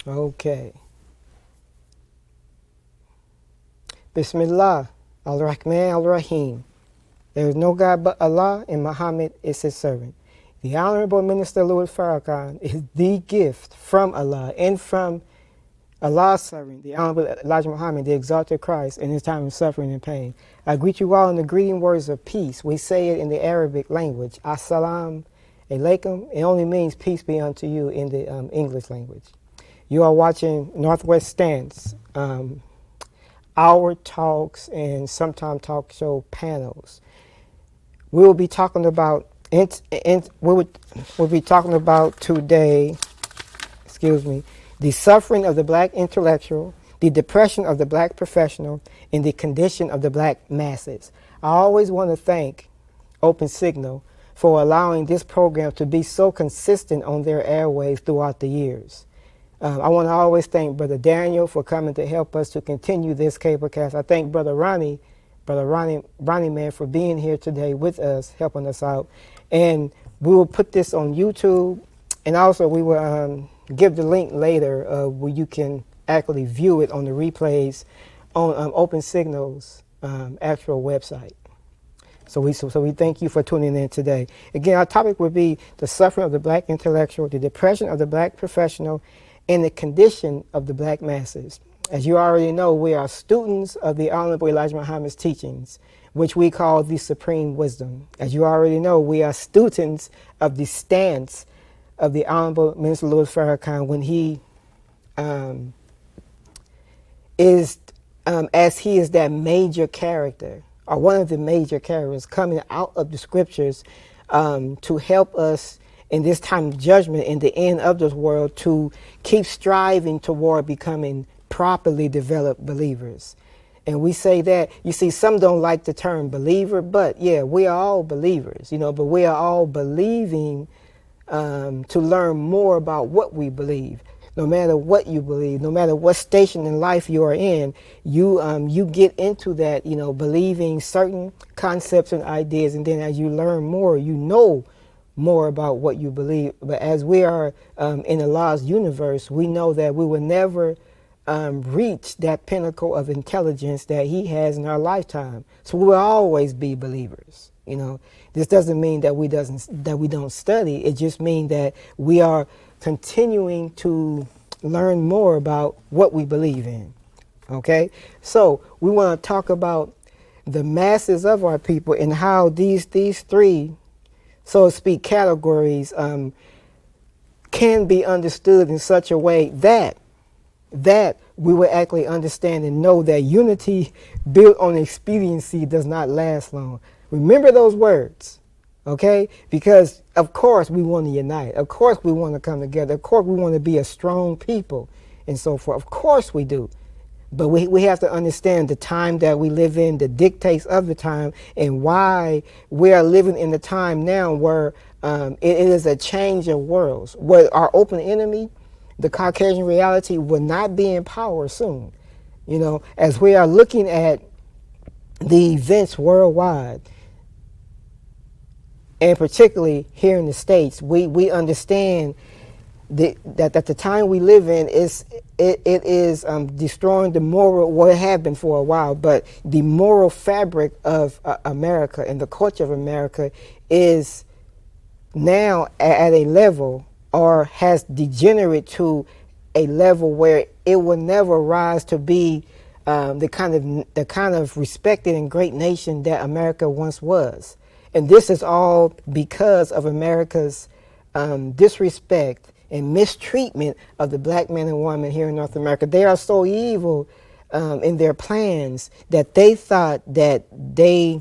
Okay. Bismillah, Al-Rahman, Al-Rahim. There is no God but Allah, and Muhammad is his servant. The Honorable Minister Louis Farrakhan is the gift from Allah and from Allah's servant, the Honorable Elijah Muhammad, the exalted Christ, in his time of suffering and pain. I greet you all in the greeting words of peace. We say it in the Arabic language, Assalamu alaikum. It only means peace be unto you in the English language. You are watching Northwest Stance, our talks and sometimes talk show panels. We will be talking about we'll be talking about today, the suffering of the black intellectual, the depression of the black professional, and the condition of the black masses. I always want to thank Open Signal for allowing this program to be so consistent on their airwaves throughout the years. I want to always thank Brother Daniel for coming to help us to continue this cablecast. I thank Brother Ronnie Man for being here today with us, helping us out. And we will put this on YouTube, and also we will give the link later where you can actually view it on the replays on Open Signal's actual website. So we thank you for tuning in today. Again, our topic would be the suffering of the black intellectual, the depression of the black professional, and the condition of the black masses. As you already know, we are students of the Honorable Elijah Muhammad's teachings, which we call the Supreme Wisdom. As you already know, we are students of the stance of the Honorable Minister Louis Farrakhan when he as he is that major character, or one of the major characters coming out of the scriptures to help us in this time of judgment, in the end of this world, to keep striving toward becoming properly developed believers. And we say that, you see, some don't like the term believer, but yeah, we are all believers, but we are all believing to learn more about what we believe. No matter what you believe, no matter what station in life you are in, you get into that, believing certain concepts and ideas, and then as you learn more, you know more about what you believe. But as we are in Allah's universe, we know that we will never reach that pinnacle of intelligence that He has in our lifetime. So we will always be believers. This doesn't mean that we don't study. It just means that we are continuing to learn more about what we believe in. Okay, so we want to talk about the masses of our people and how these three, so to speak, categories can be understood in such a way that we will actually understand and know that unity built on expediency does not last long. Remember those words, okay? Because, of course, we want to unite. Of course, we want to come together. Of course, we want to be a strong people and so forth. Of course, we do. But we have to understand the time that we live in, the dictates of the time, and why we are living in the time now where it is a change of worlds, where our open enemy, the Caucasian reality, will not be in power soon. As we are looking at the events worldwide, and particularly here in the States, we understand that the time we live in is destroying the moral, well, it have been for a while, but the moral fabric of America and the culture of America is now at a level, or has degenerated to a level where it will never rise to be the kind of respected and great nation that America once was. And this is all because of America's disrespect and mistreatment of the black man and woman here in North America. They are so evil in their plans that they thought that they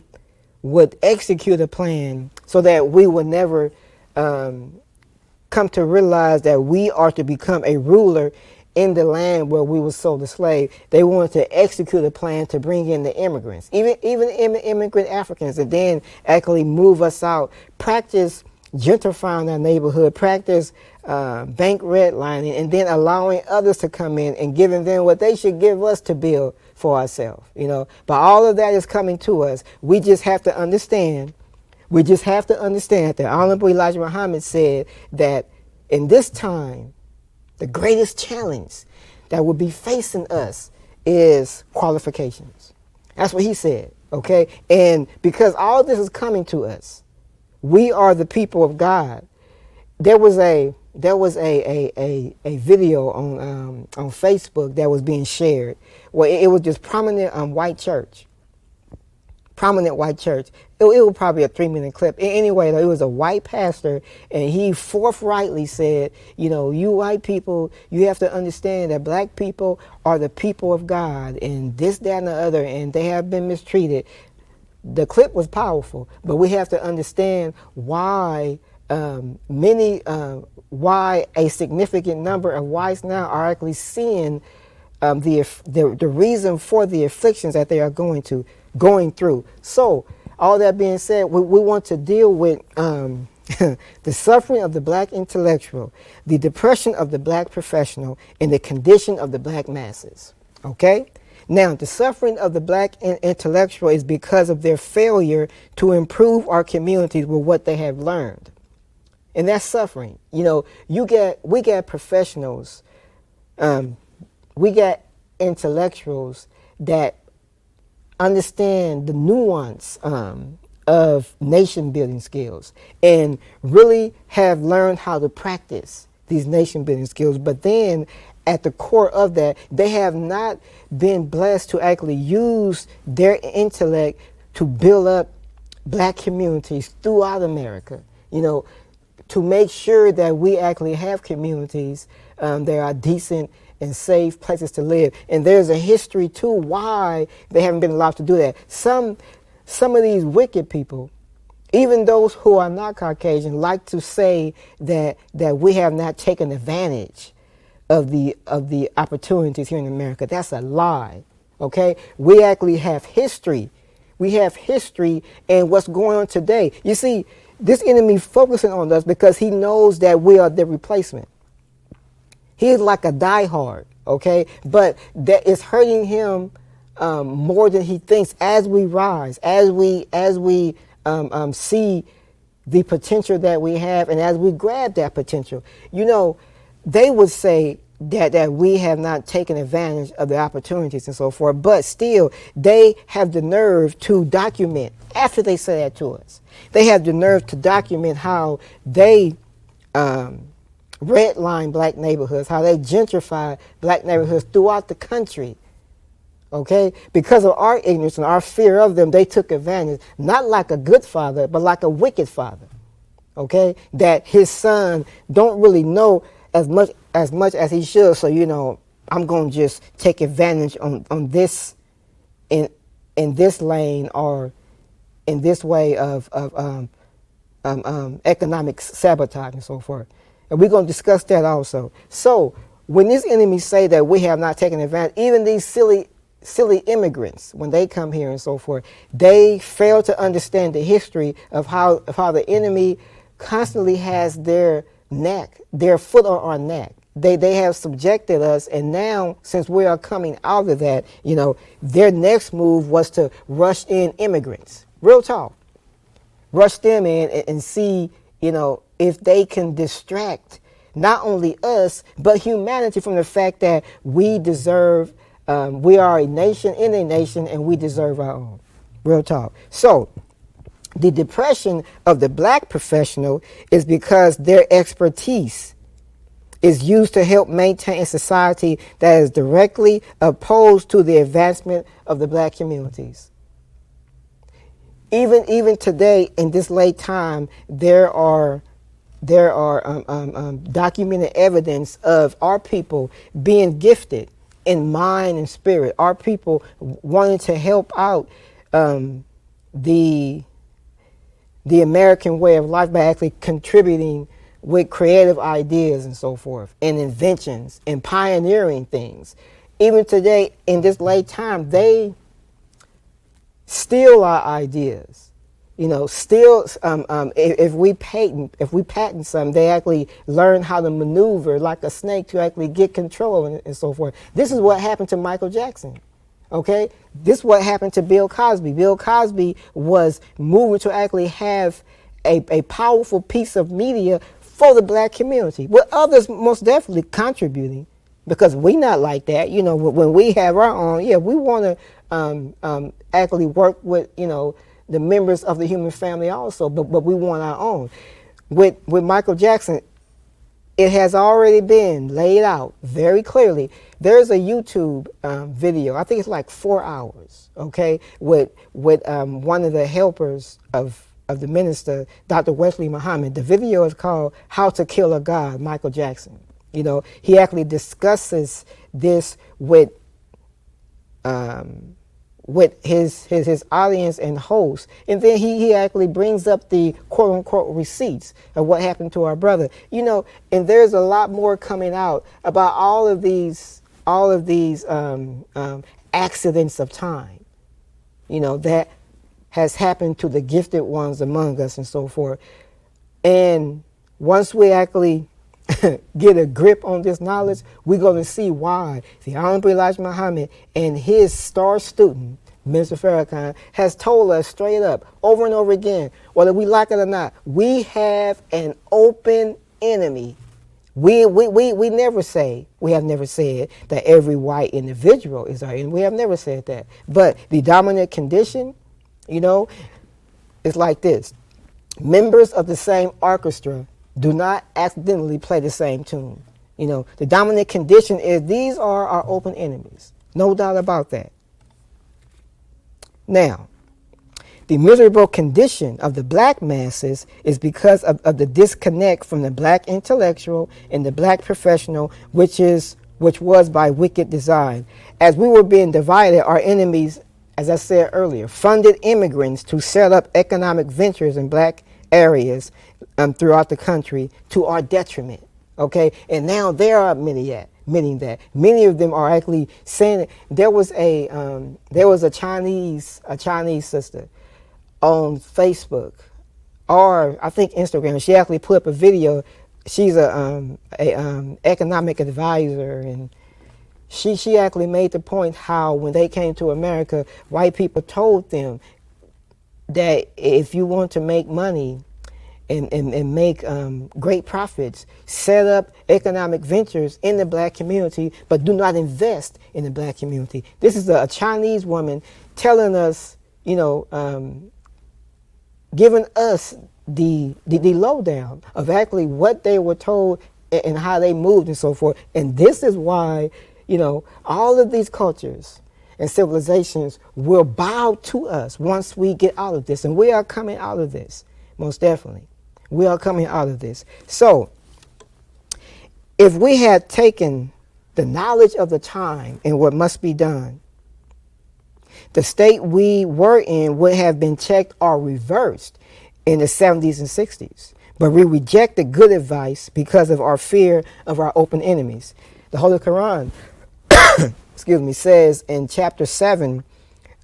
would execute a plan so that we would never come to realize that we are to become a ruler in the land where we were sold as slaves. They wanted to execute a plan to bring in the immigrants, even immigrant Africans, and then actually move us out, practice gentrifying our neighborhood, practice bank redlining, and then allowing others to come in and giving them what they should give us to build for ourselves. But all of that is coming to us. We just have to understand. that Honorable Elijah Muhammad said that in this time, The greatest challenge that will be facing us is qualifications. That's what he said, okay? And because all this is coming to us, we are the people of God. There was a video on Facebook that was being shared where it was just prominent white church. Prominent white church. It was probably a 3-minute clip. Anyway, it was a white pastor, and he forthrightly said, you know, you white people, you have to understand that black people are the people of God, and this, that, and the other, and they have been mistreated. The clip was powerful, but we have to understand why why a significant number of whites now are actually seeing the reason for the afflictions that they are going through. So, all that being said, we want to deal with the suffering of the black intellectual, the depression of the black professional, and the condition of the black masses. Okay? Now, the suffering of the black intellectual is because of their failure to improve our communities with what they have learned. And that's suffering. You know, we get professionals, we got intellectuals that understand the nuance of nation building skills and really have learned how to practice these nation building skills. But then at the core of that, they have not been blessed to actually use their intellect to build up black communities throughout America, you know, to make sure that we actually have communities that are decent and safe places to live. And there's a history too why they haven't been allowed to do that. Some of these wicked people, even those who are not Caucasian, like to say that we have not taken advantage of the opportunities here in America. That's a lie. Okay? We actually have history. We have history and what's going on today. You see, this enemy focusing on us because he knows that we are the replacement. He's like a diehard, okay? But that is hurting him more than he thinks as we rise, as we see the potential that we have, and as we grab that potential. You know, they would say that we have not taken advantage of the opportunities and so forth, but still they have the nerve to document after they say that to us. They have the nerve to document how they redline black neighborhoods, how they gentrify black neighborhoods throughout the country. Okay? Because of our ignorance and our fear of them, they took advantage, not like a good father, but like a wicked father. Okay? That his son don't really know as much as he should, so, you know, I'm going to just take advantage on this in this lane or in this way of economic sabotage and so forth. And we're going to discuss that also. So when these enemies say that we have not taken advantage, even these silly immigrants, when they come here and so forth, they fail to understand the history of how the enemy constantly has their foot on our neck. They have subjected us, and now since we are coming out of that, you know, their next move was to rush in immigrants. Real talk. Rush them in and see, you know, if they can distract not only us, but humanity from the fact that we deserve, we are a nation in a nation, and we deserve our own. Real talk. So, the depression of the black professional is because their expertise is used to help maintain a society that is directly opposed to the advancement of the black communities. Even today, in this late time, there are documented evidence of our people being gifted in mind and spirit. Our people wanting to help out the American way of life by actually contributing with creative ideas and so forth, and inventions and pioneering things. Even today, in this late time, they steal our ideas. You know, still, if we patent something, they actually learn how to maneuver like a snake to actually get control and so forth. This is what happened to Michael Jackson. Okay, this is what happened to Bill Cosby. Bill Cosby was moving to actually have a powerful piece of media for the black community, with others most definitely contributing, because we not like that. You know, when we have our own, yeah, we want to actually work with, you know, the members of the human family also, but we want our own. With Michael Jackson, it has already been laid out very clearly. There's a YouTube video, I think it's like 4 hours, okay, with one of the helpers of the minister, Dr. Wesley Muhammad. The video is called "How to Kill a God," Michael Jackson. You know, he actually discusses this with his audience and host, and then he actually brings up the quote unquote receipts of what happened to our brother. You know, and there's a lot more coming out about all of these accidents of time, you know, that has happened to the gifted ones among us and so forth. And once we actually get a grip on this knowledge, we're going to see why the Honorable Elijah Muhammad and his star student, Minister Farrakhan, has told us straight up over and over again, whether we like it or not, we have an open enemy. We never say, we have never said that every white individual is our enemy. We have never said that. But the dominant condition, you know, is like this. Members of the same orchestra do not accidentally play the same tune. You know, the dominant condition is these are our open enemies. No doubt about that. Now, the miserable condition of the black masses is because of the disconnect from the black intellectual and the black professional, which was by wicked design. As we were being divided, our enemies, as I said earlier, funded immigrants to set up economic ventures in black areas throughout the country to our detriment. Okay, and now there are admitting that many of them are actually saying that there was a Chinese sister on Facebook, or I think Instagram. She actually put up a video. She's a economic advisor, and she actually made the point how when they came to America, white people told them that if you want to make money and make great profits, set up economic ventures in the black community, but do not invest in the black community. This is a Chinese woman telling us, you know, giving us the lowdown of actually what they were told and how they moved and so forth. And this is why, you know, all of these cultures and civilizations will bow to us once we get out of this. And we are coming out of this, most definitely. We are coming out of this. So, if we had taken the knowledge of the time and what must be done, the state we were in would have been checked or reversed in the 70s and 60s. But we rejected good advice because of our fear of our open enemies. The Holy Quran, excuse me, says in chapter 7,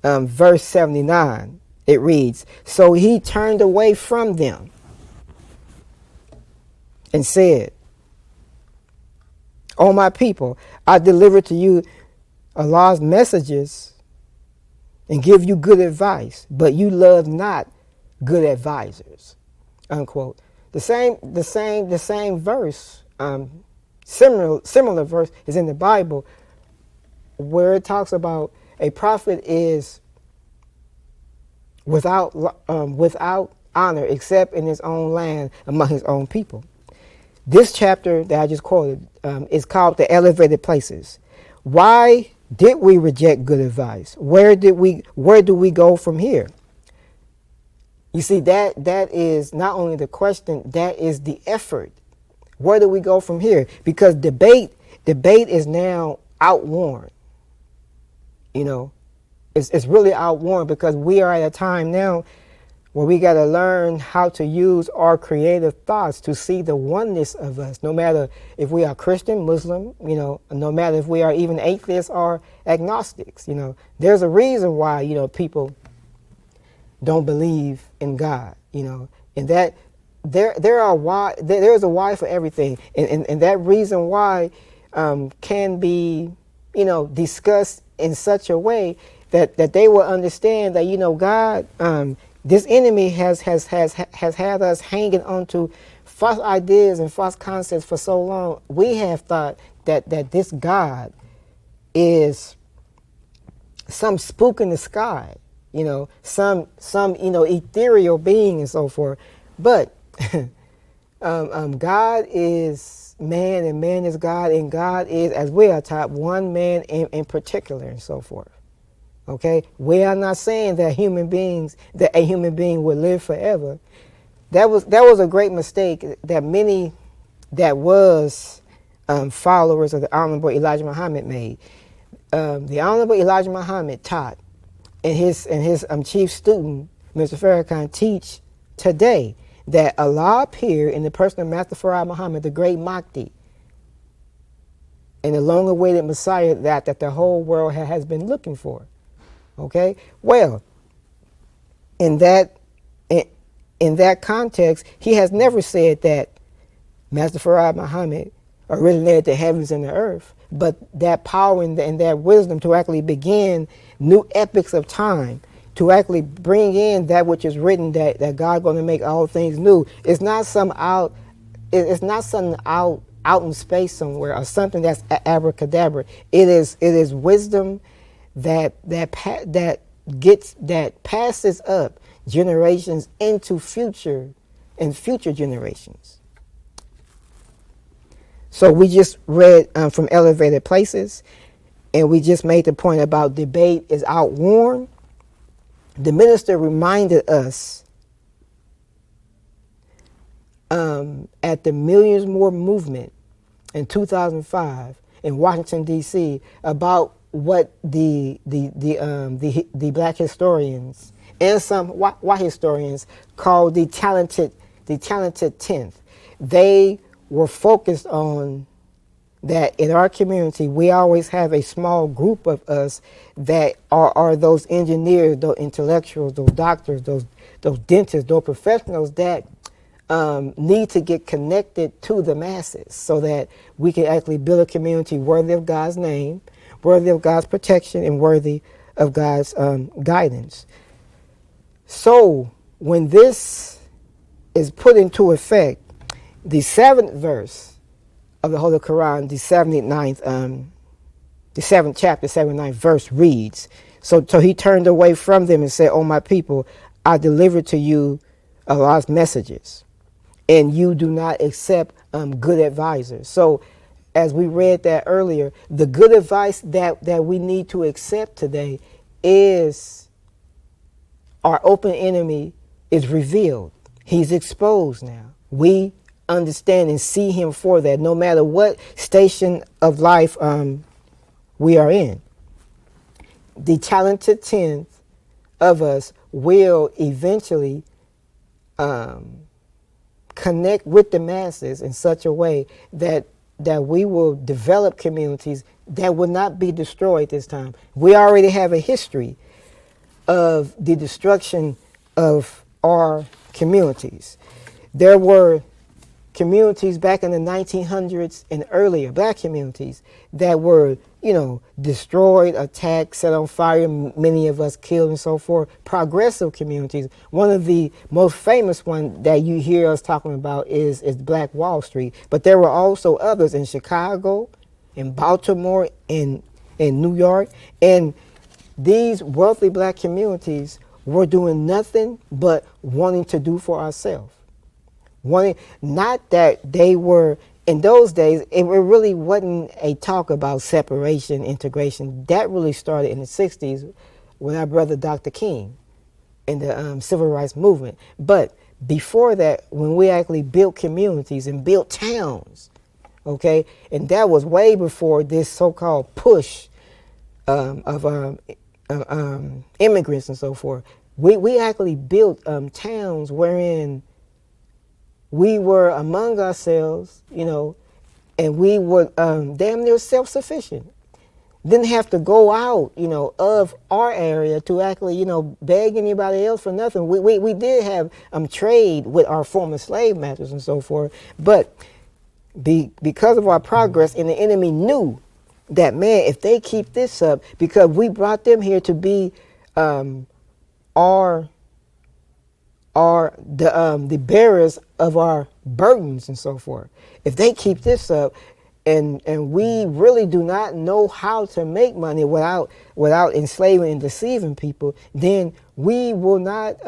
verse 79, it reads, "So he turned away from them and said, O my people, I deliver to you Allah's messages and give you good advice, but you love not good advisors." Unquote. The same verse, similar verse is in the Bible, where it talks about a prophet is without honor except in his own land among his own people. This chapter that I just quoted is called the elevated places. Why did we reject good advice? Where do we go from here? You see, that is not only the question, that is the effort. Where do we go from here? Because debate is now outworn. You know, it's really outworn because we are at a time now where we got to learn how to use our creative thoughts to see the oneness of us, no matter if we are Christian, Muslim, you know, no matter if we are even atheists or agnostics. You know, there's a reason why, you know, people don't believe in God, you know, and that there's a why for everything, and that reason why can be, you know, discussed in such a way that they will understand that, you know, God, this enemy has had us hanging onto false ideas and false concepts for so long. We have thought that this God is some spook in the sky, some ethereal being and so forth. But God is man and man is God, and God is, as we are taught, one man in particular and so forth. Okay, we are not saying that a human being will live forever. That was a great mistake that many followers of the Honorable Elijah Muhammad made. The Honorable Elijah Muhammad taught, and his chief student, Mr. Farrakhan, teach today that Allah appeared in the person of Master Farad Muhammad, the great Mahdi, and the long-awaited Messiah that the whole world has been looking for. Okay, well, in that context, he has never said that Master Farad Muhammad originated the heavens and the earth, but that power and that wisdom to actually begin new epochs of time, to actually bring in that which is written, that God going to make all things new. It's not something out in space somewhere, or something that's abracadabra. It is wisdom that passes up generations into future generations. So we just read from Elevated Places, and we just made the point about debate is outworn. The minister reminded us at the Millions More movement in 2005 in Washington, D.C. about what the black historians and some white historians call the talented 10th. They were focused on that in our community, we always have a small group of us that are those engineers, those intellectuals, those doctors, those dentists, those professionals that need to get connected to the masses so that we can actually build a community worthy of God's name, worthy of God's protection, and worthy of God's guidance. So when this is put into effect, the 7th verse of the Holy Quran, the 7th chapter, 79th verse reads, so he turned away from them and said, "O my people, I delivered to you Allah's messages, and you do not accept good advisors." So as we read that earlier, the good advice that we need to accept today is our open enemy is revealed. He's exposed now. We understand and see him for that, no matter what station of life we are in. The talented 10th of us will eventually connect with the masses in such a way that we will develop communities that will not be destroyed this time. We already have a history of the destruction of our communities. There were communities back in the 1900s and earlier, black communities, that were, destroyed, attacked, set on fire, many of us killed and so forth. Progressive communities. One of the most famous one that you hear us talking about is Black Wall Street. But there were also others in Chicago, in Baltimore, in New York. And these wealthy black communities were doing nothing but wanting to do for ourselves. Not that they were, in those days, it really wasn't a talk about separation, integration. That really started in the 60s with our brother Dr. King in the civil rights movement. But before that, when we actually built communities and built towns, okay, and that was way before this so-called push of immigrants and so forth. We actually built towns wherein we were among ourselves, and we were damn near self-sufficient. Didn't have to go out, of our area to actually, beg anybody else for nothing. We did have trade with our former slave masters and so forth, but because of our progress, and the enemy knew that, man, if they keep this up, because we brought them here to be our are the bearers of our burdens and so forth. If they keep this up, and we really do not know how to make money without enslaving and deceiving people, then we will not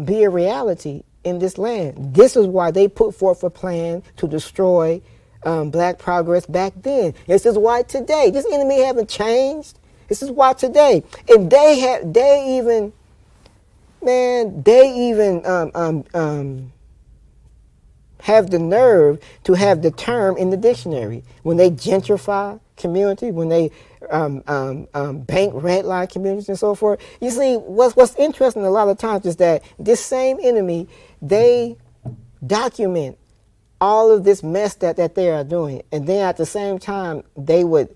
be a reality in this land. This is why they put forth a plan to destroy black progress back then. This is why today, this enemy haven't changed. This is why today, and they even have the nerve to have the term in the dictionary when they gentrify community, when they bank red line communities and so forth. You see, what's interesting a lot of times is that this same enemy, they document all of this mess that they are doing, and then at the same time they would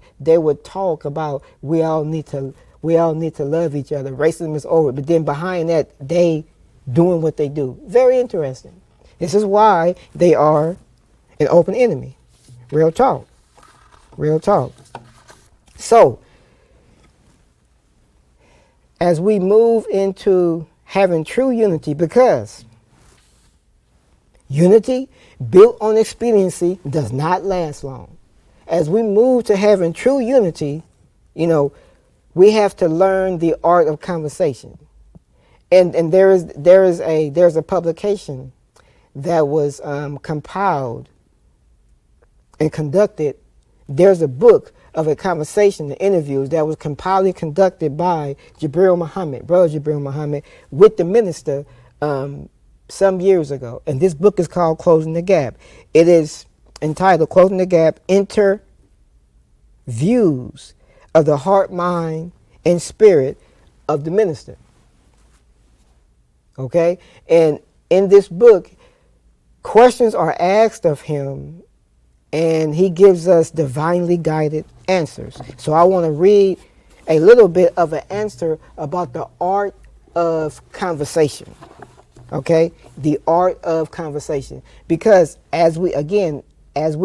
talk about we all need to love each other. Racism is over, but then behind that they doing what they do. Very interesting. This is why they are an open enemy. Real talk. Real talk. So, as we move into having true unity, because unity built on expediency does not last long. As we move to having true unity, we have to learn the art of conversation. And there's a publication that was compiled and conducted. There's a book of a conversation, the interviews that was compiled and conducted by Jibril Muhammad, Brother Jibril Muhammad, with the minister some years ago. And this book is called Closing the Gap. It is entitled Closing the Gap, Interviews of the Heart, Mind, and Spirit of the Minister. Okay? And in this book, questions are asked of him, and he gives us divinely guided answers. So I want to read a little bit of an answer about the art of conversation. Okay? The art of conversation. Because as we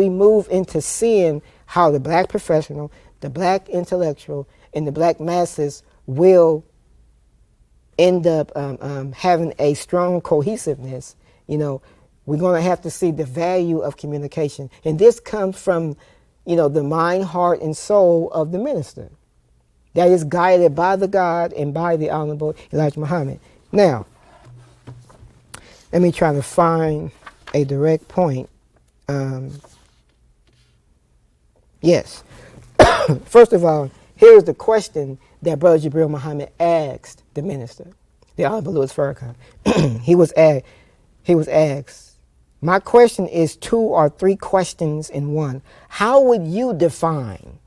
move into seeing how the black professional, the black intellectual, and the black masses will end up having a strong cohesiveness, we're going to have to see the value of communication. And this comes from, the mind, heart, and soul of the minister that is guided by the God and by the Honorable Elijah Muhammad. Now, let me try to find a direct point. Yes. First of all, here's the question that Brother Jibril Muhammad asked the minister, the Honorable Louis Farrakhan. He was asked, my question is 2 or 3 questions in one. How would you define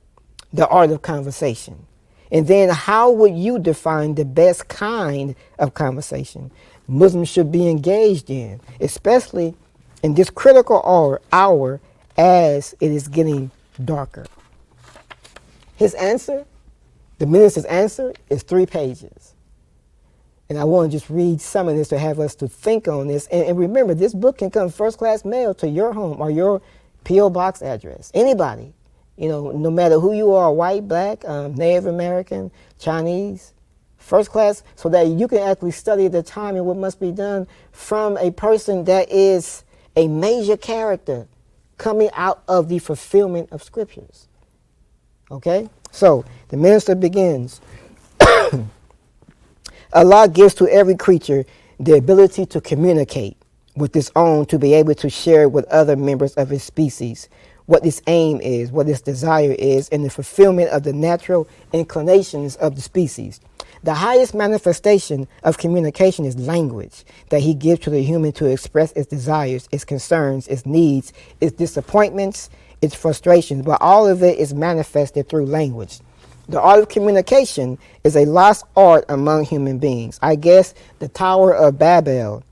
the art of conversation? And then how would you define the best kind of conversation Muslims should be engaged in, especially in this critical hour as it is getting darker? His answer, the minister's answer, is 3 pages. And I want to just read some of this to have us to think on this. And remember, this book can come first class mail to your home or your P.O. Box address. Anybody, no matter who you are, white, black, Native American, Chinese, first class, so that you can actually study the time and what must be done from a person that is a major character coming out of the fulfillment of scriptures. Okay? So, the minister begins. Allah gives to every creature the ability to communicate with its own, to be able to share with other members of its species what its aim is, what its desire is, and the fulfillment of the natural inclinations of the species. The highest manifestation of communication is language that he gives to the human to express its desires, its concerns, its needs, its disappointments, its frustrations, but all of it is manifested through language. The art of communication is a lost art among human beings. I guess the Tower of Babel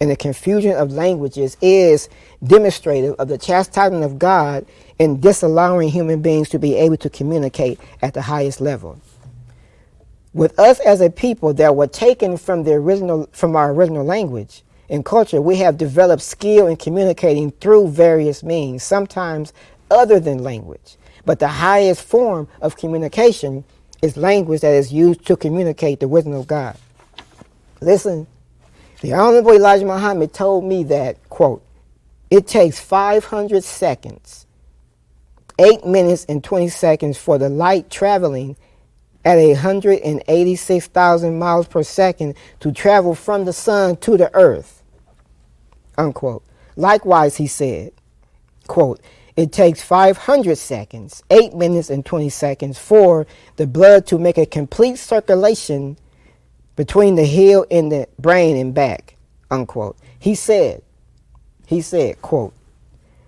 and the confusion of languages is demonstrative of the chastisement of God in disallowing human beings to be able to communicate at the highest level. With us as a people that were taken from our original language and culture, we have developed skill in communicating through various means, sometimes other than language. But the highest form of communication is language that is used to communicate the wisdom of God. Listen, The Honorable Elijah Muhammad told me that, quote, it takes 500 seconds, 8 minutes and 20 seconds for the light traveling at 186,000 miles per second to travel from the sun to the earth, unquote. Likewise, he said, quote, it takes 500 seconds, 8 minutes and 20 seconds for the blood to make a complete circulation between the heel and the brain and back, unquote. He said, quote,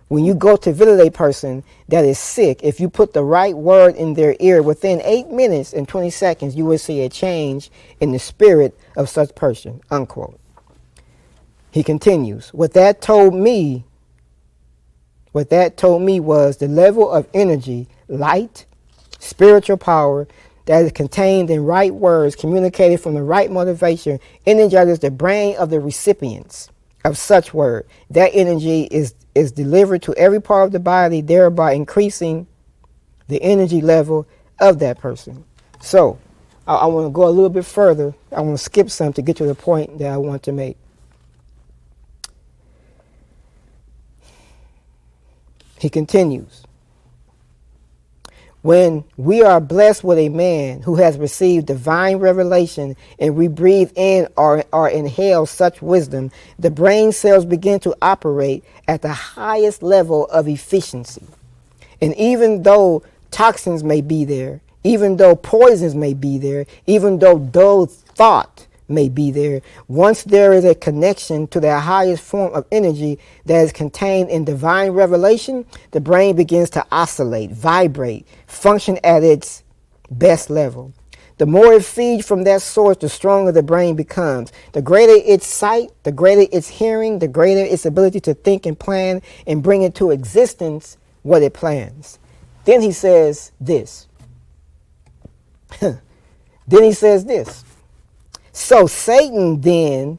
when you go to visit a person that is sick, if you put the right word in their ear within 8 minutes and 20 seconds, you will see a change in the spirit of such person, unquote. He continues, what that told me was the level of energy, light, spiritual power that is contained in right words communicated from the right motivation energizes the brain of the recipients of such word. That energy is delivered to every part of the body, thereby increasing the energy level of that person. So I want to go a little bit further. I want to skip some to get to the point that I want to make. He continues, when we are blessed with a man who has received divine revelation and we breathe in or inhale such wisdom, the brain cells begin to operate at the highest level of efficiency. And even though toxins may be there, even though poisons may be there, even though dull thought may be there, once there is a connection to the highest form of energy that is contained in divine revelation, the brain begins to oscillate, vibrate, function at its best level. The more it feeds from that source, the stronger the brain becomes. The greater its sight, the greater its hearing, the greater its ability to think and plan and bring into existence what it plans. Then he says this. So Satan then,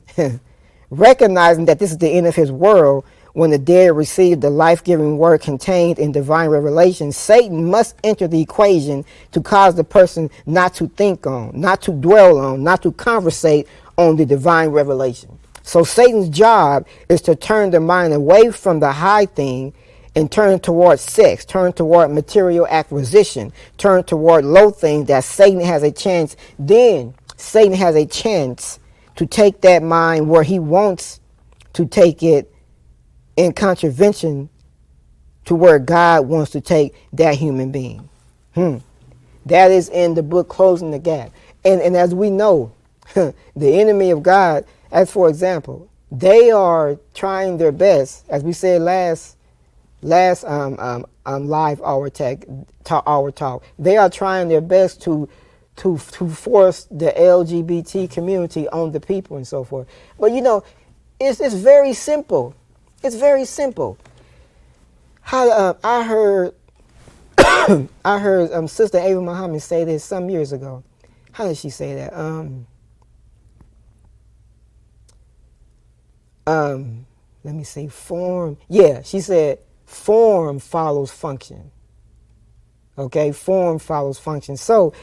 recognizing that this is the end of his world, when the dead receive the life-giving word contained in divine revelation, Satan must enter the equation to cause the person not to think on, not to dwell on, not to conversate on the divine revelation. So Satan's job is to turn the mind away from the high thing and turn toward sex, turn toward material acquisition, turn toward low things that Satan has a chance. Then Satan has a chance to take that mind where he wants to take it in contravention to where God wants to take that human being. That is in the book Closing the Gap. And as we know, the enemy of God, as for example, they are trying their best, as we said last live hour talk. They are trying their best to force the LGBT community on the people and so forth. But you know, it's very simple. It's very simple. How I heard Sister Ava Muhammad say this some years ago. How did she say that? Let me see. Form. Yeah, she said form follows function. Okay, form follows function. So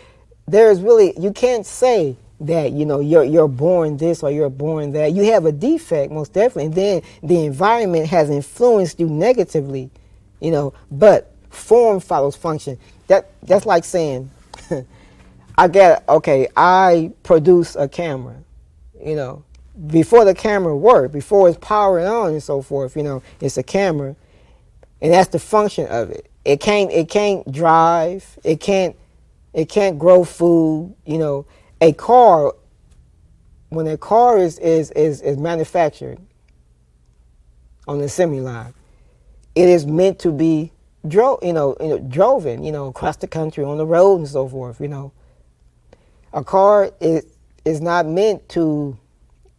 there's really, you can't say that, you know, you're born this or you're born that. You have a defect, most definitely. And then the environment has influenced you negatively, you know, but form follows function. That's like saying, I produce a camera, you know, before the camera worked, before it's powering on and so forth, you know, it's a camera, and that's the function of it. It can't drive, it can't grow food, you know. A car, when a car is manufactured on the assembly line, it is meant to be driven, you know, across the country on the road and so forth, you know. A car is not meant to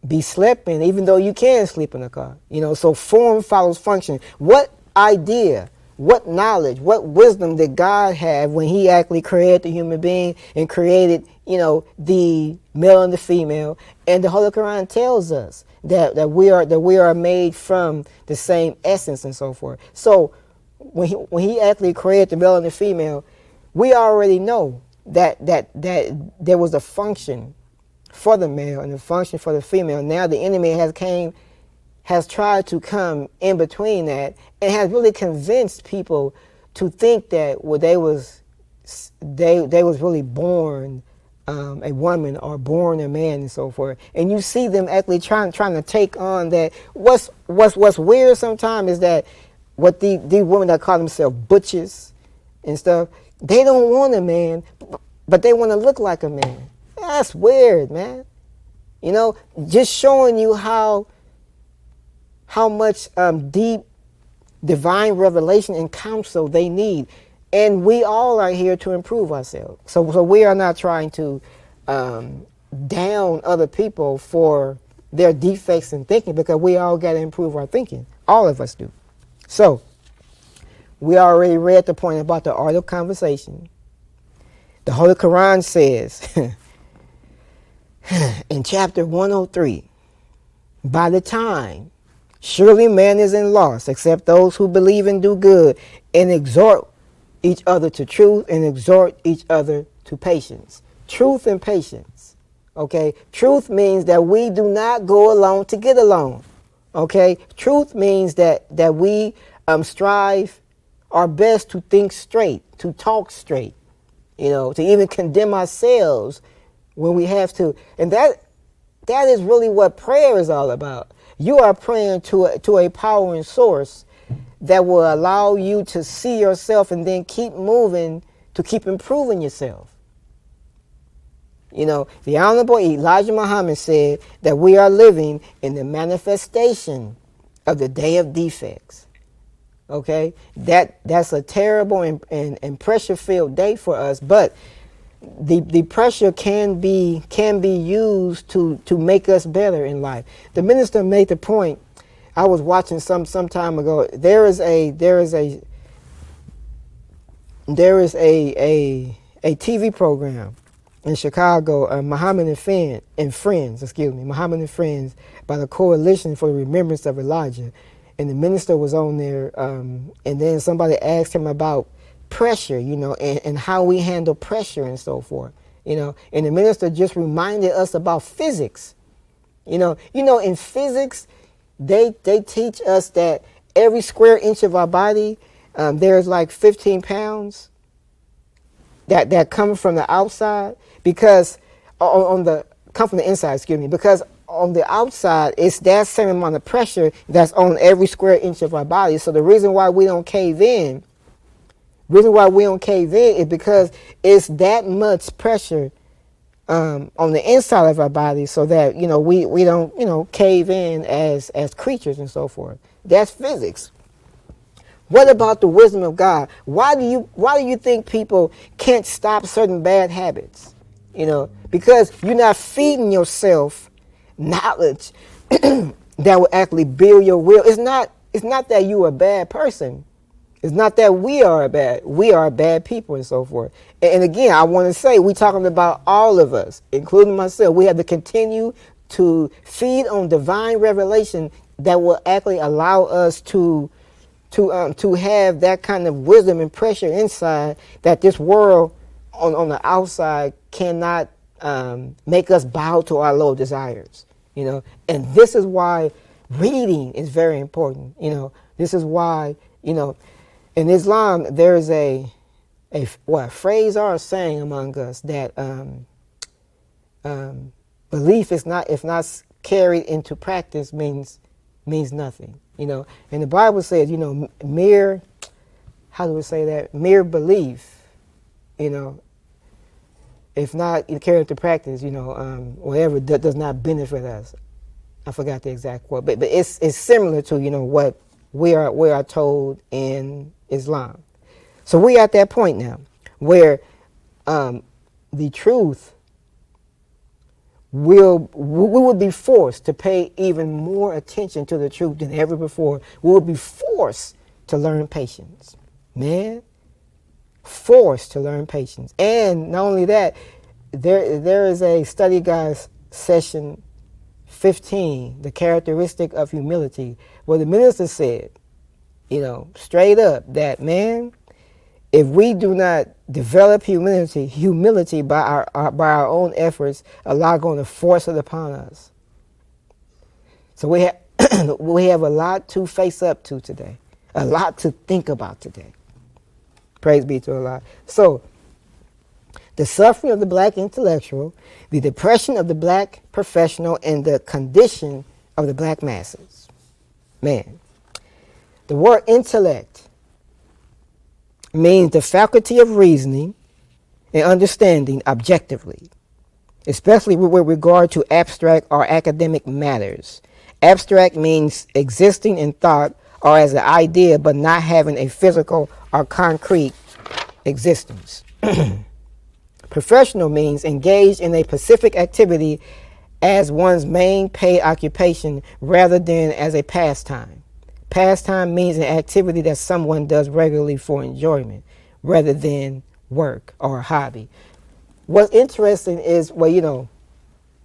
be slept in, even though you can sleep in a car, you know. So form follows function. What idea, what knowledge, what wisdom did God have when he actually created the human being and created, you know, the male and the female? And the Holy Quran tells us that we are made from the same essence and so forth. So when he actually created the male and the female, we already know that there was a function for the male and a function for the female. Now the enemy has tried to come in between that and has really convinced people to think that they was really born a woman or born a man and so forth. And you see them actually trying to take on that. What's weird sometimes is that what these women that call themselves butches and stuff, they don't want a man, but they want to look like a man. That's weird, man. You know, just showing you how much deep divine revelation and counsel they need. And we all are here to improve ourselves. So we are not trying to down other people for their defects in thinking, because we all got to improve our thinking. All of us do. So we already read the point about the art of conversation. The Holy Quran says in chapter 103, by the time surely man is in loss except those who believe and do good and exhort each other to truth and exhort each other to patience. Truth and patience. Okay? Truth means that we do not go along to get along. Okay? Truth means that we strive our best to think straight, to talk straight, you know, to even condemn ourselves when we have to. And that is really what prayer is all about. You are praying to a power and source that will allow you to see yourself and then keep moving to keep improving yourself. You know, the Honorable Elijah Muhammad said that we are living in the manifestation of the day of defects. Okay? That's a terrible and pressure-filled day for us, but the pressure can be used to make us better in life. The minister made the point. I was watching some time ago. There is a TV program in Chicago, Muhammad and Friends, Muhammad and Friends, by the Coalition for the Remembrance of Elijah. And the minister was on there, and then somebody asked him about pressure, you know, and how we handle pressure and so forth, you know. And the minister just reminded us about physics. You know, in physics, they teach us that every square inch of our body, there's like 15 pounds that come from the outside, because come from the inside, because on the outside, it's that same amount of pressure that's on every square inch of our body. So the reason why we don't cave in is because it's that much pressure on the inside of our body, so that, you know, we don't, you know, cave in as creatures and so forth. That's physics. What about the wisdom of God? Why do you think people can't stop certain bad habits? You know, because you're not feeding yourself knowledge that will actually build your will. It's not that you are a bad person. It's not that we are bad people and so forth. And again, I want to say, we're talking about all of us, including myself. We have to continue to feed on divine revelation that will actually allow us to have that kind of wisdom and pressure inside, that this world on the outside cannot make us bow to our low desires. You know, and this is why reading is very important. You know, this is why, you know, in Islam, there is a phrase or a saying among us that belief is not, if not carried into practice, means nothing. You know, and the Bible says, you know, mere belief, you know, if not carried into practice, you know, whatever, that does not benefit us. I forgot the exact quote, but it's similar to, you know, what we are told in Islam. So we at that point now where the truth we will be forced to pay even more attention to the truth than ever before. We will be forced to learn patience. Man, forced to learn patience. And not only that, there is a study guide session 15, the characteristic of humility, where the minister said, you know, straight up, that, man, If we do not develop humility by our own efforts, Allah going to force it upon us. So we have we have a lot to face up to today, a lot to think about today. Praise be to Allah. So the suffering of the black intellectual, the depression of the black professional, and the condition of the black masses. Man, the word intellect means the faculty of reasoning and understanding objectively, especially with regard to abstract or academic matters. Abstract means existing in thought or as an idea, but not having a physical or concrete existence. Professional means engaged in a specific activity as one's main paid occupation rather than as a pastime. Pastime means an activity that someone does regularly for enjoyment rather than work or a hobby. What's interesting is,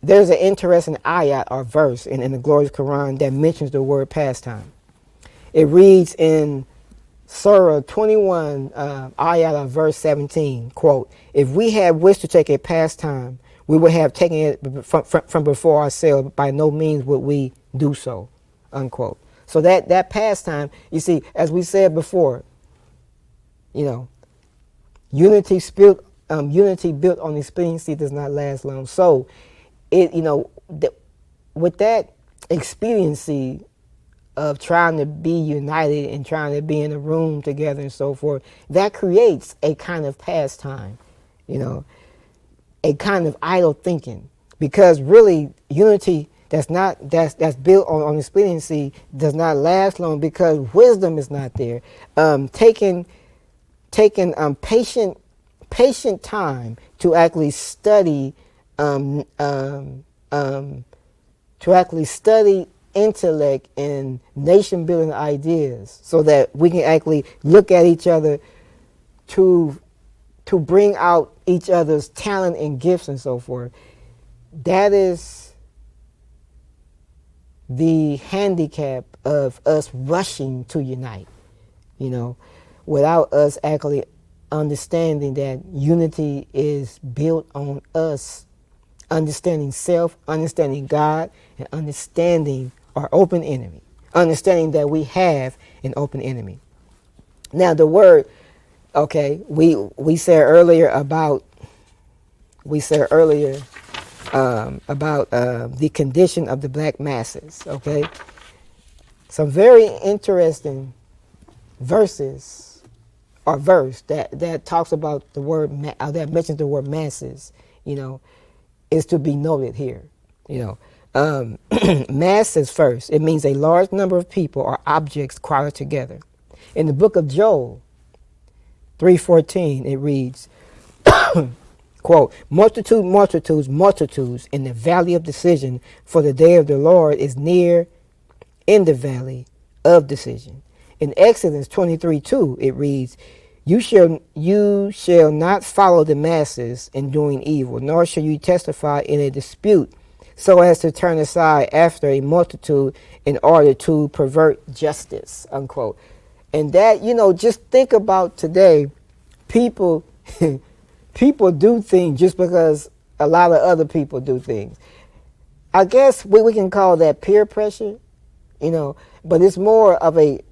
there's an interesting ayat or verse in the glorious Quran that mentions the word pastime. It reads in Surah 21, ayat of verse 17, quote, "If we had wished to take a pastime, we would have taken it from before ourselves. By no means would we do so," unquote. So that pastime, you see, as we said before, unity built on expediency does not last long. So, with that expediency of trying to be united and trying to be in a room together and so forth, that creates a kind of pastime, a kind of idle thinking, because really unity that's built on expediency does not last long because wisdom is not there. Taking patient time to actually study intellect and nation building ideas, so that we can actually look at each other to bring out each other's talent and gifts and so forth. That is the handicap of us rushing to unite, without us actually understanding that unity is built on us understanding self, understanding God, and understanding our open enemy, understanding that we have an open enemy. Now the word, we said earlier about the condition of the black masses. Okay, some very interesting verses, or verse that talks about the word that mentions the word masses. Is to be noted here. Masses first. It means a large number of people or objects crowded together. In the book of Joel 3:14, it reads, quote, multitudes in the valley of decision, for the day of the Lord is near in the valley of decision. In Exodus 23:2, it reads, You shall not follow the masses in doing evil, nor shall you testify in a dispute, so as to turn aside after a multitude in order to pervert justice, unquote. And that, just think about today, people do things just because a lot of other people do things. I guess we can call that peer pressure, but it's more of a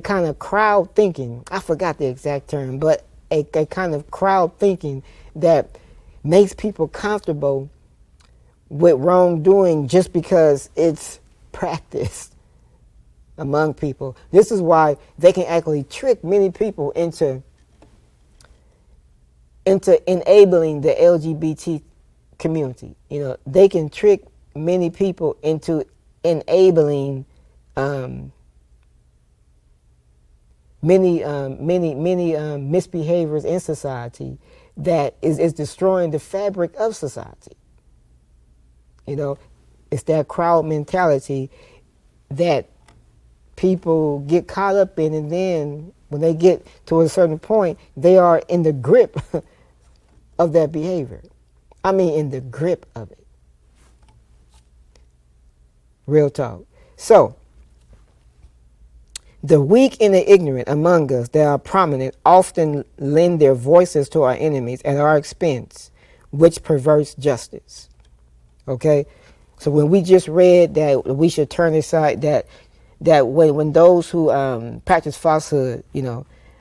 kind of crowd thinking. I forgot the exact term, but a kind of crowd thinking that makes people comfortable with wrongdoing just because it's practiced among people. This is why they can actually trick many people into enabling the LGBT community. They can trick many people into enabling many misbehaviors in society that is destroying the fabric of society. It's that crowd mentality that people get caught up in, and then when they get to a certain point, they are in the grip of that behavior. I mean, in the grip of it. Real talk. So, The weak and the ignorant among us that are prominent often lend their voices to our enemies at our expense, which perverts justice. Okay? So when we just read that we should turn aside, that when those who practice falsehood,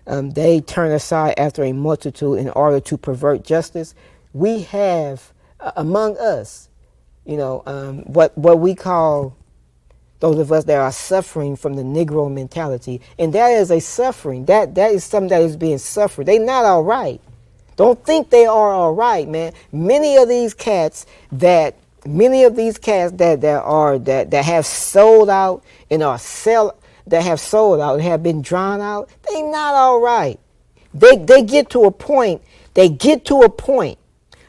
they turn aside after a multitude in order to pervert justice, we have among us, what we call those of us that are suffering from the Negro mentality. And that is a suffering. That is something that is being suffered. They're not all right. Don't think they are all right, man. Many of these cats that have sold out and have been drawn out, they not all right. They get to a point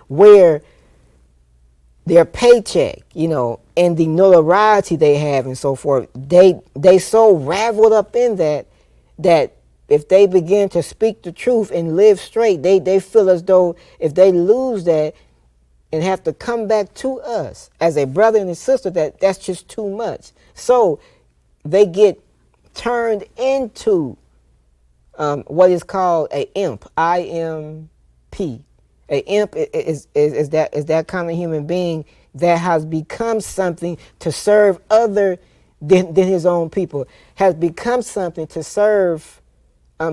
where their paycheck, and the notoriety they have and so forth, they so raveled up in that if they begin to speak the truth and live straight, they feel as though if they lose that and have to come back to us as a brother and a sister, that's just too much. So they get turned into what is called a imp, IMP. A imp is that kind of human being that has become something to serve other than his own people, has become something to serve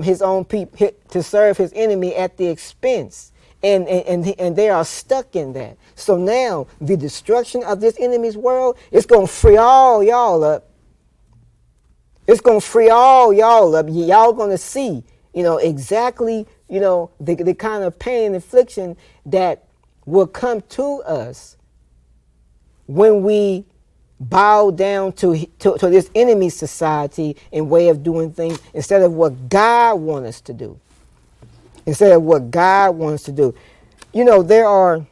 his own people, to serve his enemy at the expense. And they are stuck in that. So now the destruction of this enemy's world is going to free all y'all up. It's going to free all y'all up. Y'all going to see, exactly, the kind of pain and affliction that will come to us when we bow down to this enemy society and way of doing things instead of what God wants us to do. Instead of what God wants to do. There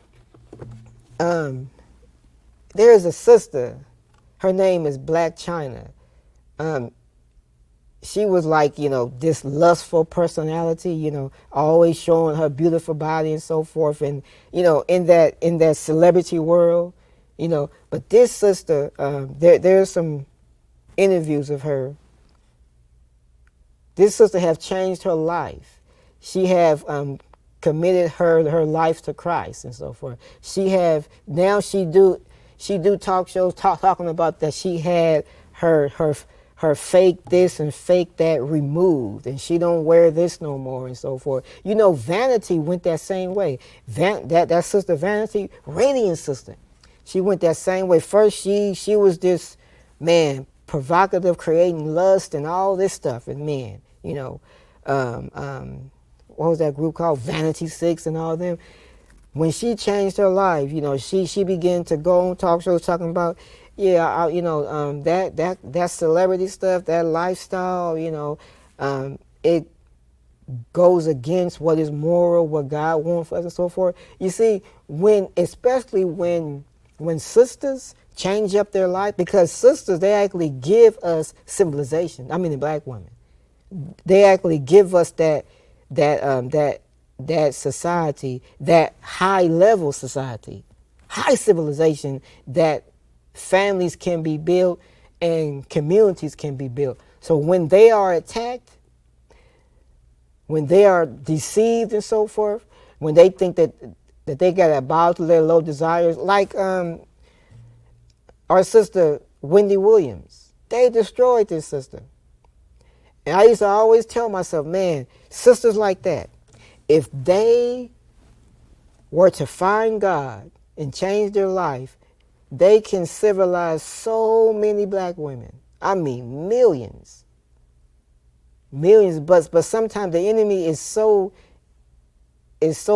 is a sister, her name is Black China. She was like, this lustful personality, always showing her beautiful body and so forth. And, in that celebrity world, but this sister, there's some interviews of her. This sister have changed her life. She have committed her life to Christ and so forth. She do talk shows talking about that she had her fake this and fake that removed, and she don't wear this no more and so forth. Vanity went that same way. That sister Vanity, Radiant sister, she went that same way. First, she was this provocative, creating lust and all this stuff in men. What was that group called? Vanity Six and all of them. When she changed her life, she began to go on talk shows talking about, that celebrity stuff, that lifestyle, it goes against what is moral, what God wants for us and so forth. You see, especially when sisters change up their life, because sisters, they actually give us civilization. I mean, the black women, they actually give us that society, that high level society, high civilization, that families can be built and communities can be built. So when they are attacked, when they are deceived and so forth, when they think that they got to bow to their low desires, like our sister Wendy Williams, they destroyed this sister. And I used to always tell myself, man, sisters like that, if they were to find God and change their life, they can civilize so many black women. I mean, millions. Millions, but sometimes the enemy is so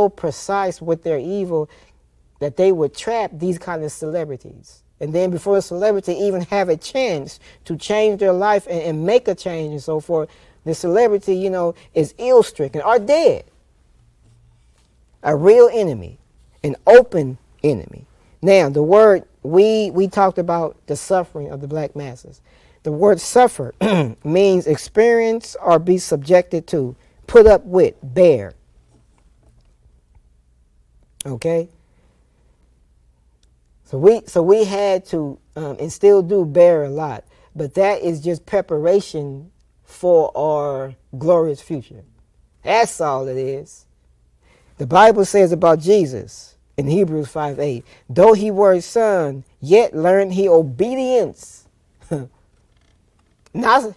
precise with their evil that they would trap these kind of celebrities. And then before a celebrity even have a chance to change their life and make a change and so forth, the celebrity, is ill-stricken or dead. A real enemy, an open enemy. Now, the word, we talked about the suffering of the black masses. The word suffer means experience or be subjected to, put up with, bear. Okay? So we had to, and still do bear a lot. But that is just preparation for our glorious future. That's all it is. The Bible says about Jesus in Hebrews 5:8, though he were a son, yet learned he obedience. Not,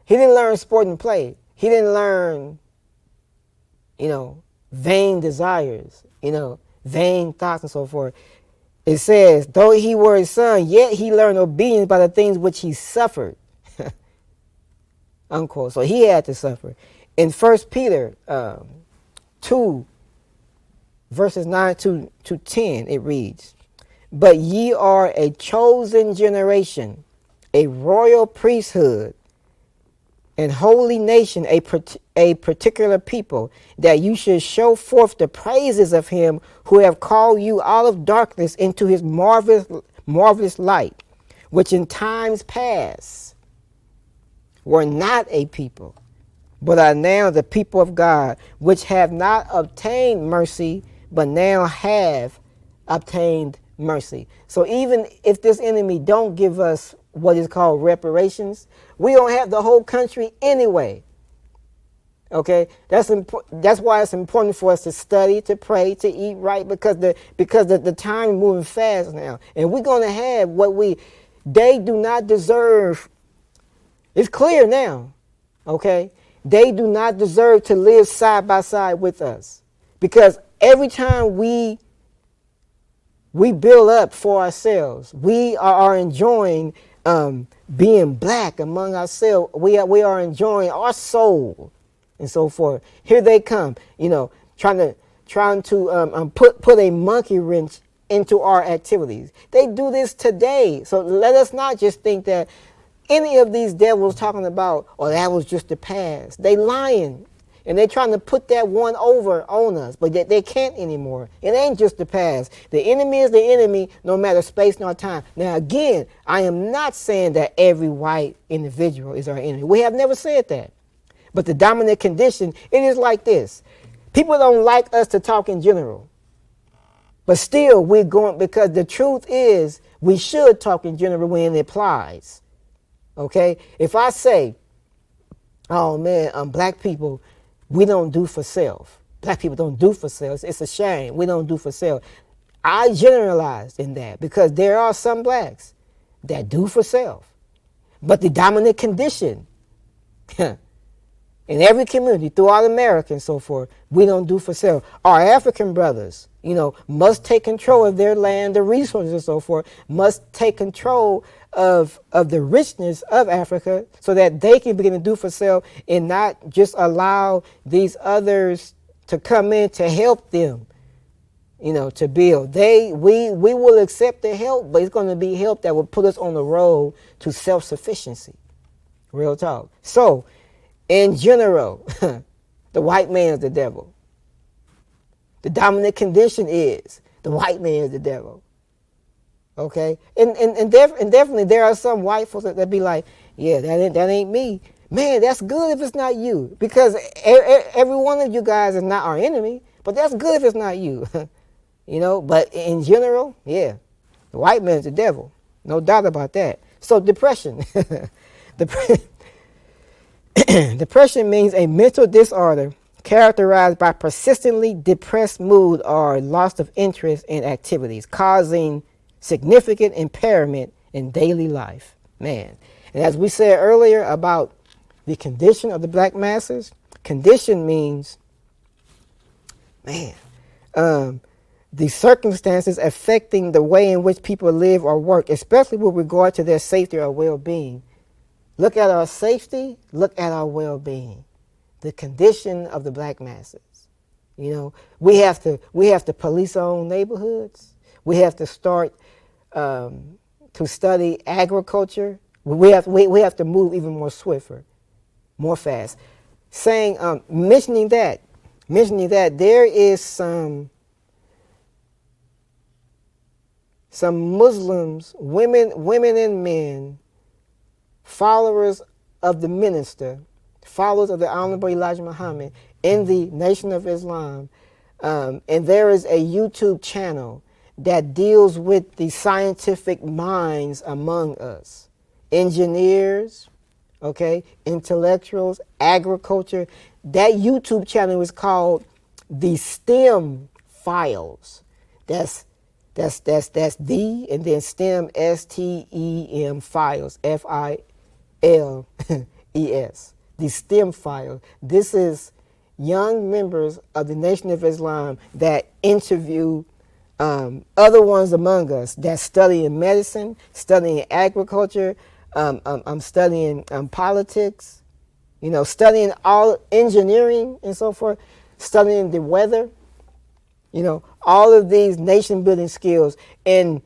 he didn't learn sport and play. He didn't learn, vain desires, vain thoughts and so forth. It says, though he were a son, yet he learned obedience by the things which he suffered. Unquote. So he had to suffer. In 1 Peter 2, verses 9 to 10, it reads, but ye are a chosen generation, a royal priesthood, and holy nation, a particular people, that you should show forth the praises of him who have called you out of darkness into his marvelous light, which in times past were not a people, but are now the people of God, which have not obtained mercy, but now have obtained mercy. So even if this enemy don't give us what is called reparations, we don't have the whole country anyway. Okay, that's why it's important for us to study, to pray, to eat right, because the time is moving fast now, and we're going to have they do not deserve. It's clear now. Okay, they do not deserve to live side by side with us, because every time we build up for ourselves, we are enjoying being black among ourselves. We are enjoying our soul and so forth. Here they come, trying to put a monkey wrench into our activities. They do this today. So let us not just think that any of these devils talking about, that was just the past. They lying. And they're trying to put that one over on us, but they can't anymore. It ain't just the past. The enemy is the enemy, no matter space nor time. Now, again, I am not saying that every white individual is our enemy. We have never said that. But the dominant condition, it is like this. People don't like us to talk in general. But still, we're going, because the truth is, we should talk in general when it applies. Okay? If I say, oh man, black people, we don't do for self. Black people don't do for self. It's a shame. We don't do for self. I generalized in that because there are some blacks that do for self. But the dominant condition in every community throughout America and so forth, we don't do for self. Our African brothers, must take control of their land, the resources and so forth, must take control of the richness of Africa so that they can begin to do for self and not just allow these others to come in to help them, to build. We will accept the help, but it's going to be help that will put us on the road to self-sufficiency. Real talk. So, in general, the white man is the devil. The dominant condition is the white man is the devil. Okay? And definitely there are some white folks that be like, yeah, that ain't me. Man, that's good if it's not you. Because every one of you guys is not our enemy, but that's good if it's not you. But in general, yeah, the white man is the devil. No doubt about that. So depression. Depression means a mental disorder characterized by persistently depressed mood or loss of interest in activities, causing significant impairment in daily life. Man. And as we said earlier about the condition of the black masses, condition means, the circumstances affecting the way in which people live or work, especially with regard to their safety or well-being. Look at our safety, look at our well-being. The condition of the black masses. We have to police our own neighborhoods. We have to start to study agriculture. We have to move even more swifter, more fast. Mentioning that there is some Muslims, women and men, followers of the minister, followers of the Honorable Elijah Muhammad in the Nation of Islam, and there is a YouTube channel that deals with the scientific minds among us, engineers, okay, intellectuals, agriculture. That YouTube channel is called the STEM Files. That's the, and then STEM, STEM Files, FILES. The STEM Files. This is young members of the Nation of Islam that interview other ones among us that studying medicine, studying agriculture, I'm studying politics, studying all engineering and so forth, studying the weather, all of these nation building skills. And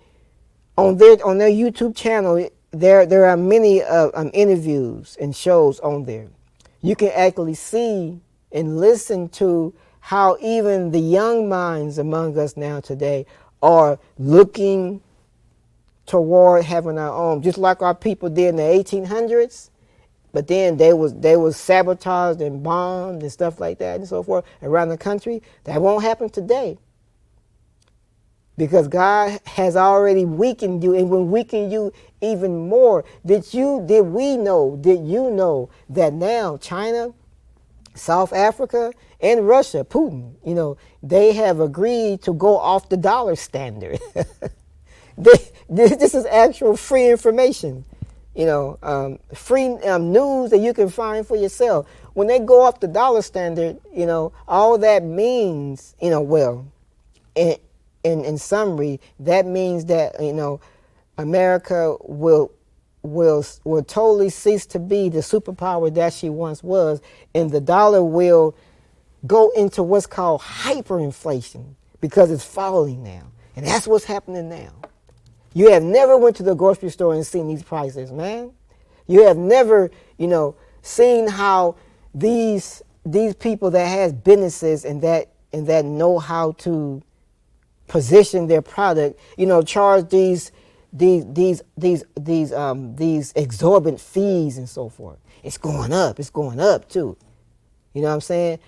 on their YouTube channel, there are many interviews and shows on there. You can actually see and listen to how even the young minds among us now today are looking toward having our own, just like our people did in the 1800s. But then they was sabotaged and bombed and stuff like that and so forth around the country. That won't happen today, because God has already weakened you and will weaken you even more. Did you know that now China, South Africa, and Russia, Putin, they have agreed to go off the dollar standard. This is actual free information, free news that you can find for yourself. When they go off the dollar standard, all that means, in summary, that means that, America will totally cease to be the superpower that she once was, and the dollar will go into what's called hyperinflation because it's falling now. And that's what's happening now. You have never went to the grocery store and seen these prices, man. You have never, seen how these people that has businesses and that know how to position their product, charge these exorbitant fees and so forth. It's going up too. You know what I'm saying?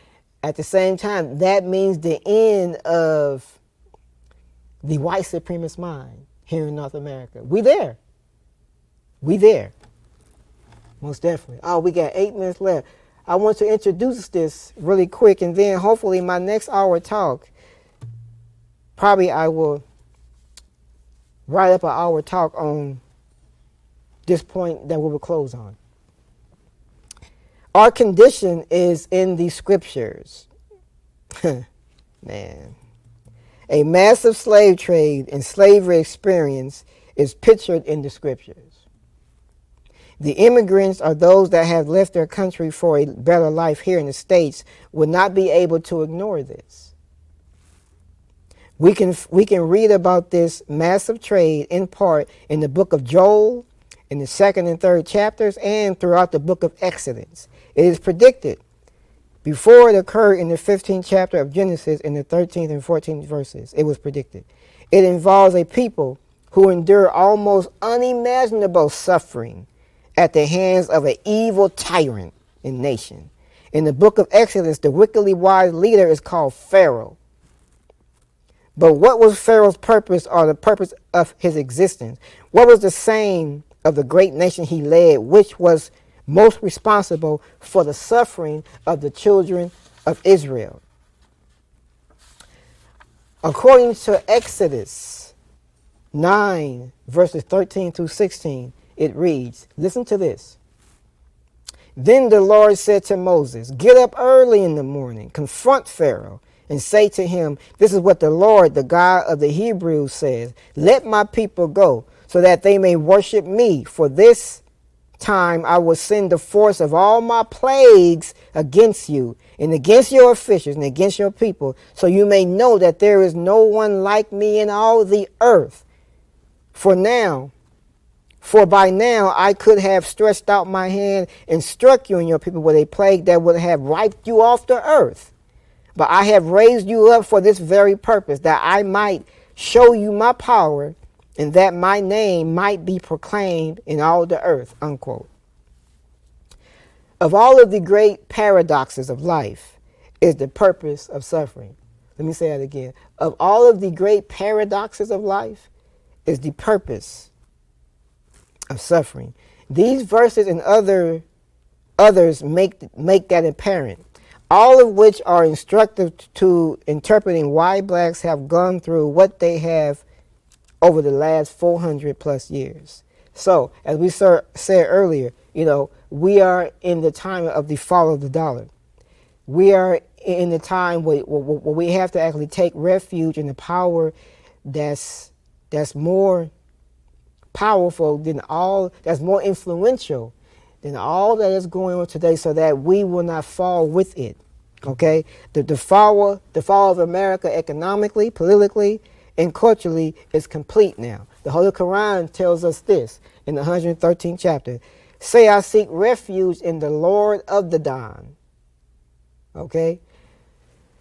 At the same time, that means the end of the white supremacist mind here in North America. We there. Most definitely. Oh, we got 8 minutes left. I want to introduce this really quick, and then hopefully my next hour talk, probably I will write up an hour talk on this point that we will close on. Our condition is in the scriptures. Man. A massive slave trade and slavery experience is pictured in the scriptures. The immigrants, or those that have left their country for a better life here in the States, will not be able to ignore this. We can read about this massive trade in part in the book of Joel, in the 2nd and 3rd chapters, and throughout the book of Exodus. It is predicted before it occurred in the 15th chapter of Genesis, in the 13th and 14th verses. It was predicted. It involves a people who endure almost unimaginable suffering at the hands of an evil tyrant and nation. In the book of Exodus, the wickedly wise leader is called Pharaoh. But what was Pharaoh's purpose, or the purpose of his existence? What was the saying of the great nation he led, which was most responsible for the suffering of the children of Israel? According to Exodus 9, verses 13 through 16, it reads, listen to this. Then the Lord said to Moses, get up early in the morning, confront Pharaoh, and say to him, this is what the Lord, the God of the Hebrews, says. Let my people go, so that they may worship me. For this time I will send the force of all my plagues against you, and against your officials, and against your people, so you may know that there is no one like me in all the earth. For by now I could have stretched out my hand and struck you and your people with a plague that would have wiped you off the earth. But I have raised you up for this very purpose, that I might show you my power, and that my name might be proclaimed in all the earth, unquote. Of all of the great paradoxes of life is the purpose of suffering. Let me say that again. Of all of the great paradoxes of life is the purpose of suffering. These verses and other others make that apparent, all of which are instructive to interpreting why blacks have gone through what they have over the last 400 plus years. So, as we said earlier, we are in the time of the fall of the dollar. We are in the time where we have to actually take refuge in the power that's more powerful than all, that's more influential than all that is going on today, so that we will not fall with it. Okay? The fall of America economically, politically, and culturally is complete now. The Holy Quran tells us this in the 113th chapter. Say, I seek refuge in the Lord of the Dawn. Okay?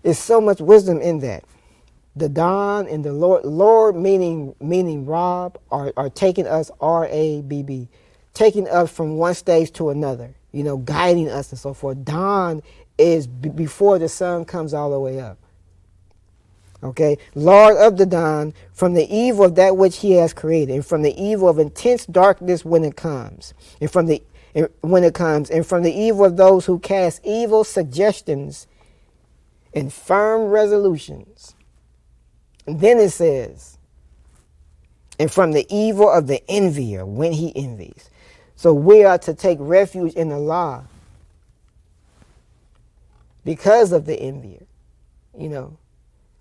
There's so much wisdom in that. The Dawn and the Lord meaning Rob, are taking us, R-A-B-B, taking us from one stage to another, guiding us and so forth. Dawn is before the sun comes all the way up. Okay, Lord of the dawn, from the evil of that which he has created, and from the evil of intense darkness when it comes, and from the evil of those who cast evil suggestions and firm resolutions. And then it says, and from the evil of the envier when he envies. So we are to take refuge in Allah because of the envier.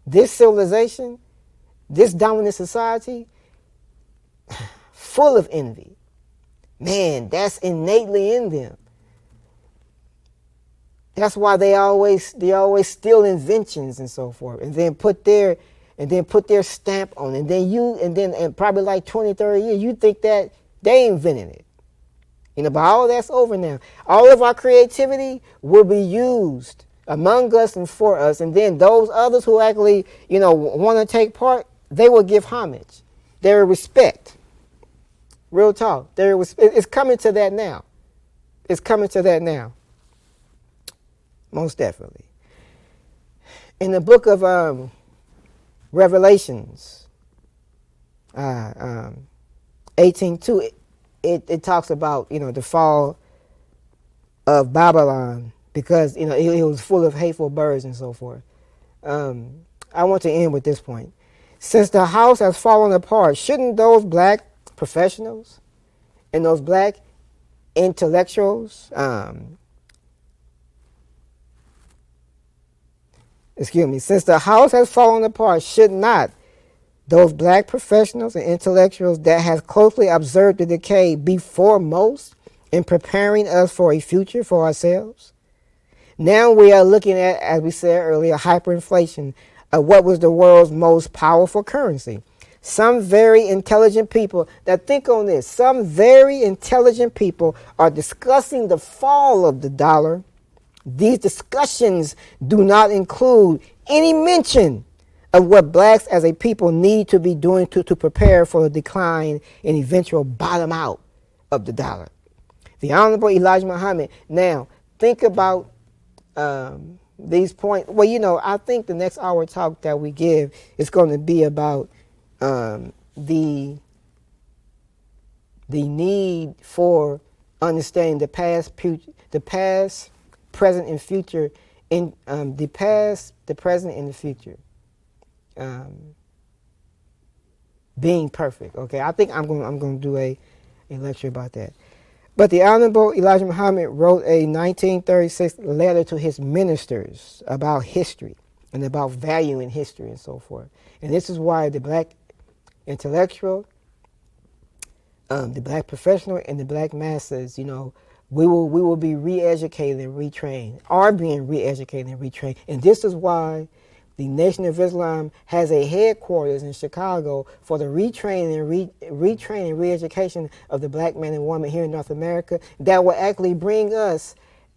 This civilization, this dominant society, full of envy. Man, that's innately in them. That's why they always steal inventions and so forth, and then put their stamp on it. And then probably like 20, 30 years, you think that they invented it. But all that's over now. All of our creativity will be used among us and for us, and then those others who actually, want to take part, they will give homage. They will respect. Real talk. It's coming to that now. It's coming to that now. Most definitely. In the book of Revelations, 18:2, it talks about, the fall of Babylon, because it was full of hateful birds and so forth. I want to end with this point. Since the house has fallen apart, shouldn't those black professionals and those black intellectuals, since the house has fallen apart, should not those black professionals and intellectuals that have closely observed the decay be foremost in preparing us for a future for ourselves? Now we are looking at, as we said earlier, hyperinflation of what was the world's most powerful currency. Some very intelligent people, now think on this, some very intelligent people are discussing the fall of the dollar. These discussions do not include any mention of what blacks as a people need to be doing to prepare for the decline and eventual bottom out of the dollar. The Honorable Elijah Muhammad. Now, think about these points. Well, I think the next hour talk that we give is going to be about the need for understanding the past, present, and future. In the past, the present, and the future. Being perfect. Okay, I think I'm going to do a lecture about that. But the Honorable Elijah Muhammad wrote a 1936 letter to his ministers about history and about valuing history and so forth. And this is why the black intellectual, the black professional, and the black masses, we will be re-educated and retrained, are being re-educated and retrained. And this is why the Nation of Islam has a headquarters in Chicago for the retraining and re-education of the black man and woman here in North America that will actually bring us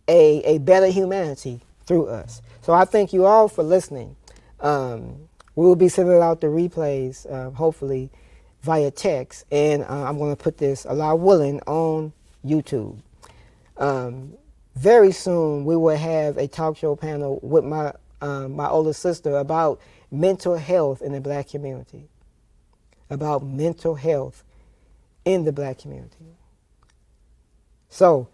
a better humanity through us. So I thank you all for listening. We will be sending out the replays, hopefully, via text. And I'm going to put this, Allah willing, on YouTube. Very soon we will have a talk show panel with my older sister about mental health in the black community. About mental health in the black community. So,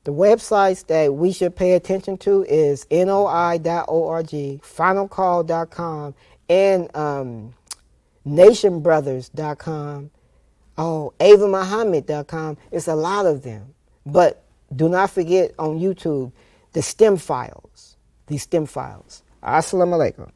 The websites that we should pay attention to is noi.org, finalcall.com, and nationbrothers.com, avamuhammad.com. It's a lot of them. But do not forget on YouTube, the stem files. These stem files. Assalamu alaikum.